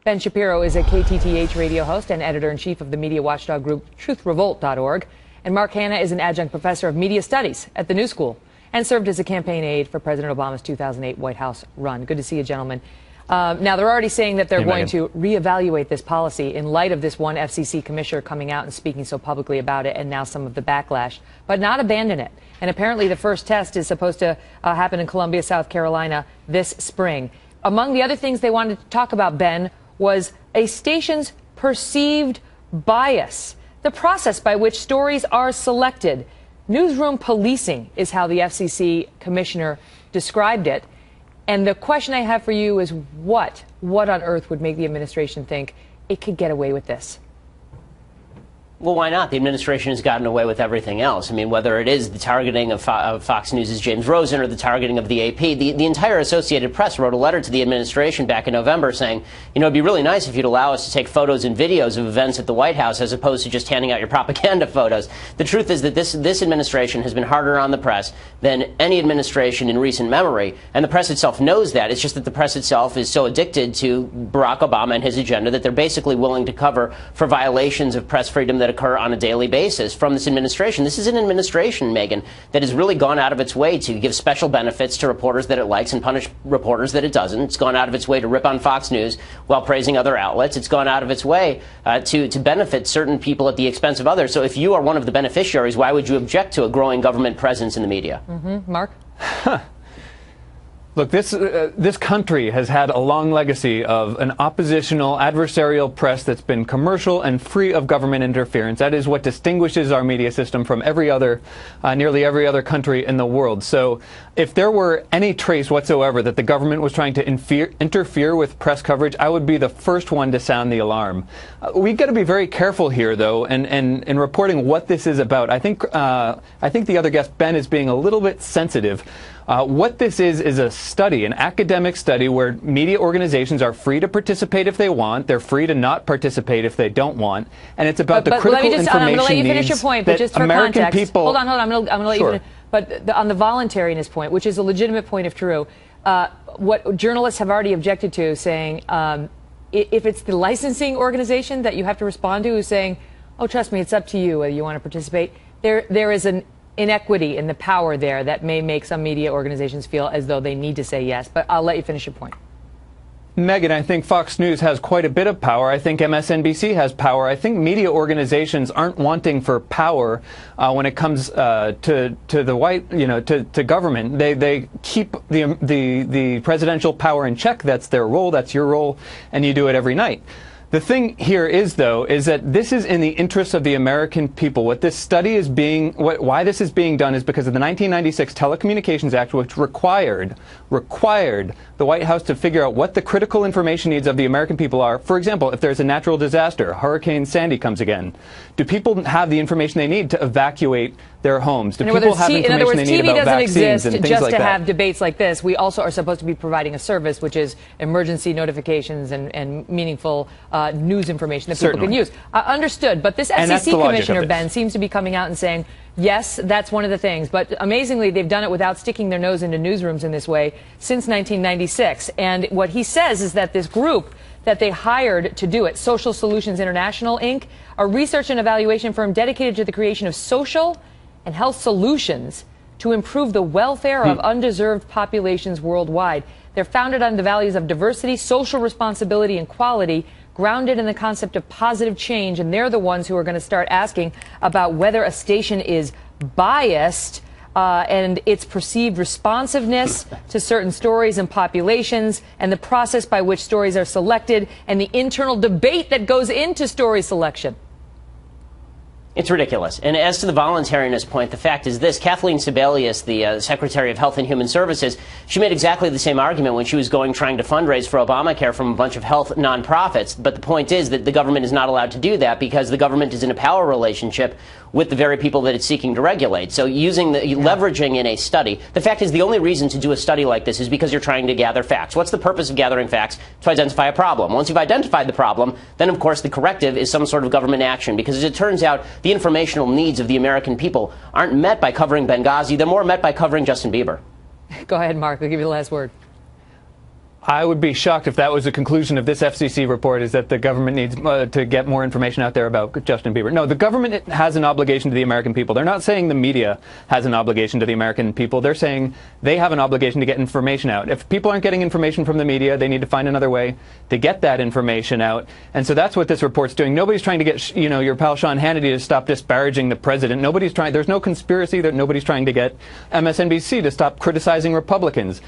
Ben Shapiro is a KTTH radio host and editor-in-chief of the media watchdog group truthrevolt.org. And Mark Hanna is an adjunct professor of media studies at the New School and served as a campaign aide for President Obama's 2008 White House run. Good to see you, gentlemen. Now, they're already saying that they're going to reevaluate this policy in light of this one FCC commissioner coming out and speaking so publicly about it, and now some of the backlash, but not abandon it. And apparently the first test is supposed to happen in Columbia, South Carolina this spring. Among the other things they wanted to talk about, Ben, was a station's perceived bias, the process by which stories are selected. Newsroom policing is how the FCC commissioner described it. And the question I have for you is what on earth would make the administration think it could get away with this? Well, why not? The administration has gotten away with everything else. I mean, whether it is the targeting of Fox News' James Rosen or the targeting of the AP, the entire Associated Press wrote a letter to the administration back in November saying, you know, it'd be really nice if you'd allow us to take photos and videos of events at the White House as opposed to just handing out your propaganda photos. The truth is that this administration has been harder on the press than any administration in recent memory, and the press itself knows that. It's just that the press itself is so addicted to Barack Obama and his agenda that they're basically willing to cover for violations of press freedom that occur on a daily basis from this administration. This is an administration, Megan, that has really gone out of its way to give special benefits to reporters that it likes and punish reporters that it doesn't. It's gone out of its way to rip on Fox News while praising other outlets. It's gone out of its way to benefit certain people at the expense of others. So if you are one of the beneficiaries, why would you object to a growing government presence in the media? Mark? Look, this country has had a long legacy of an oppositional, adversarial press that's been commercial and free of government interference. That is what distinguishes our media system from nearly every other country in the world. So if there were any trace whatsoever that the government was trying to interfere with press coverage, I would be the first one to sound the alarm. We've got to be very careful here, though, in reporting what this is about. I think the other guest, Ben, is being a little bit sensitive. What this is a study, an academic study where media organizations are free to participate if they want. They're free to not participate if they don't want. And it's about the critical information I'm going to let you finish your point, but just for American context. People, hold on. I'm going to let sure. you finish. But on the voluntariness point, which is a legitimate point if true, what journalists have already objected to, saying if it's the licensing organization that you have to respond to who's saying, oh, trust me, it's up to you whether you want to participate, there is an inequity in the power there that may make some media organizations feel as though they need to say yes. But I'll let you finish your point. Megan, I think Fox News has quite a bit of power. I think MSNBC has power. I think media organizations aren't wanting for power when it comes to the to government. They keep the presidential power in check. That's their role. That's your role, and you do it every night. The thing here is, though, is that this is in the interest of the American people. What this study is why this is being done is because of the 1996 Telecommunications Act, which required the White House to figure out what the critical information needs of the American people are. For example, if there's a natural disaster, Hurricane Sandy comes again, do people have the information they need to evacuate their homes? Do people have information they need about vaccines and things like that? TV doesn't exist just to have debates like this. We also are supposed to be providing a service, which is emergency notifications and meaningful news information that people can use. Understood. But this FCC commissioner, Ben, seems to be coming out and saying, yes, that's one of the things. But amazingly, they've done it without sticking their nose into newsrooms in this way since 1996. And what he says is that this group that they hired to do it, Social Solutions International, Inc., a research and evaluation firm dedicated to the creation of social and health solutions to improve the welfare of undeserved populations worldwide. They're founded on the values of diversity, social responsibility, and quality, grounded in the concept of positive change, and they're the ones who are going to start asking about whether a station is biased and its perceived responsiveness to certain stories and populations, and the process by which stories are selected, and the internal debate that goes into story selection. It's ridiculous. And as to the voluntariness point, the fact is this. Kathleen Sebelius, the Secretary of Health and Human Services, she made exactly the same argument when she was trying to fundraise for Obamacare from a bunch of health nonprofits. But the point is that the government is not allowed to do that because the government is in a power relationship with the very people that it's seeking to regulate. So leveraging in a study, the fact is the only reason to do a study like this is because you're trying to gather facts. What's the purpose of gathering facts? To identify a problem. Once you've identified the problem, then of course the corrective is some sort of government action, because as it turns out, the informational needs of the American people aren't met by covering Benghazi, they're more met by covering Justin Bieber. Go ahead, Mark. I'll give you the last word. I would be shocked if that was the conclusion of this FCC report, is that the government needs to get more information out there about Justin Bieber. No, the government has an obligation to the American people. They're not saying the media has an obligation to the American people. They're saying they have an obligation to get information out. If people aren't getting information from the media, they need to find another way to get that information out. And so that's what this report's doing. Nobody's trying to get, your pal Sean Hannity to stop disparaging the president. There's no conspiracy that nobody's trying to get MSNBC to stop criticizing Republicans.